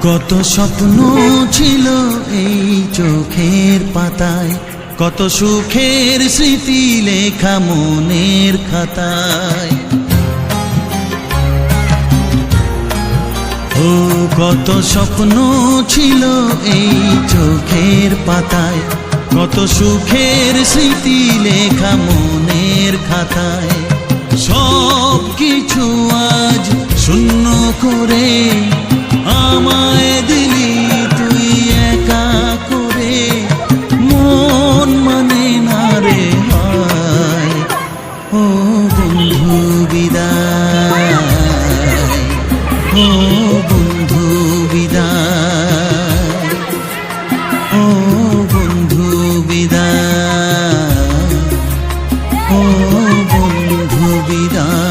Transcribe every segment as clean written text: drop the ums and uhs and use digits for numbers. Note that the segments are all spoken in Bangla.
কত স্বপ্ন ছিল এই চোখের পাতায়, কত সুখের স্মৃতি লেখা মনের খাতায়। ও কত স্বপ্ন ছিল এই চোখের পাতায়, কত সুখের স্মৃতি লেখা মনের খাতায়। সব কিছু আজ শূন্য করে আমায় দিলি তুই একা করে, মন মানে না রে হয়। ও বন্ধু বিদায়, ও বন্ধু বিদায়, ও বন্ধু বিদায়, ও বন্ধু বিদায়।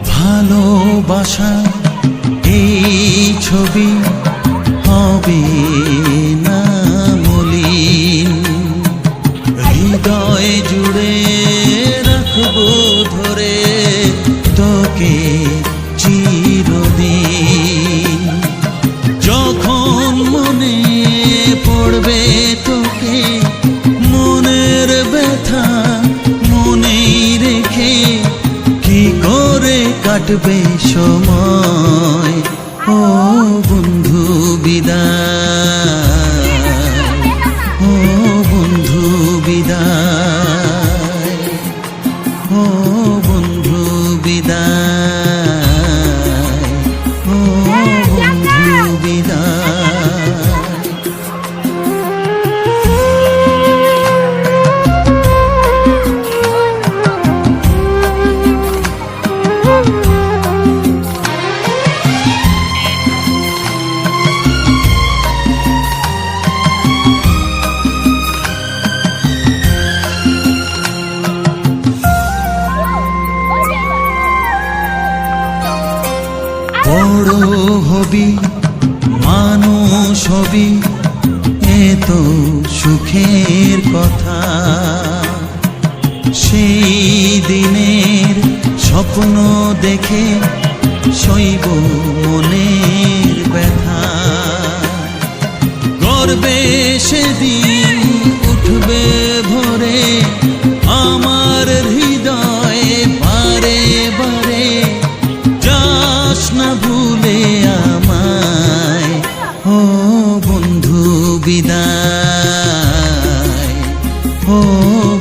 ভালোবাসা এই ছবি হবে না মলিন, হৃদয় জুড়ে রাখবো ধরে তোকে চিরদিন। যখন মনে পড়বে তোকে, মনের ব্যথা মনেই রেখে কি করে কাটবে সময়। ও বন্ধু বিদায়, ও বন্ধু বিদায়, ও বন্ধু বিদায়, ও বন্ধু বিদায়। বড় হবি মানুষ হবি, এত সুখের কথা। সেই দিনের স্বপ্ন দেখে সইব মনের ব্যথা। গর্বে সেদিন উঠবে ভরে আমার হৃদয়ে বারে বারে, যাস না ভুলে আমায়। ও বন্ধু বিদায়, ও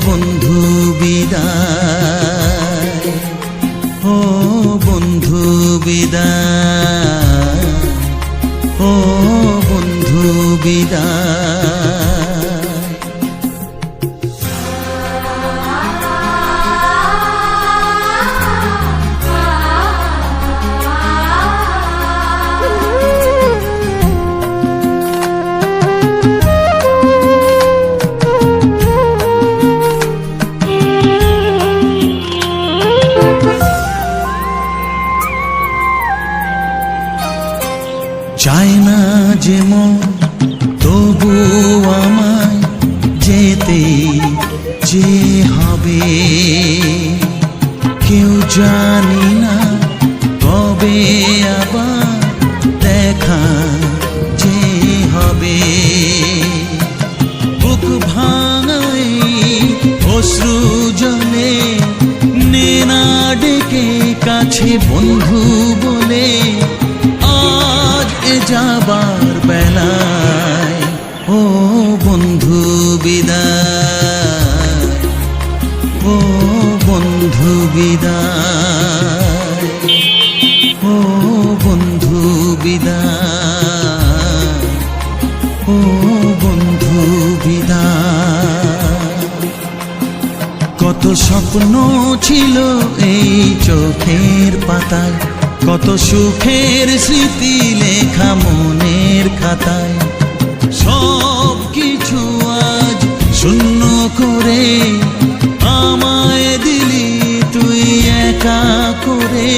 বন্ধু বিদায়, ও বন্ধু বিদায়, ও বন্ধু বিদায়। চায় না যে মন তবু আমায় যেতে যে হবে, কেউ জানি না কবে আবার দেখা যে হবে। বুক ভাঙাই অশ্রু জলে নে না ডেকে কাছে বন্ধু বলে, যাবার বেলায়। ও বন্ধু বিদায়, ও বন্ধু বিদায়, ও বন্ধু বিদায়, ও বন্ধু বিদায়। কত স্বপ্ন ছিল এই চোখের পাতায়, কত সুখের স্মৃতি লেখা মনের খাতায়, সব কিছু আজ শূন্য করে আমায় দিলি তুই একা করে।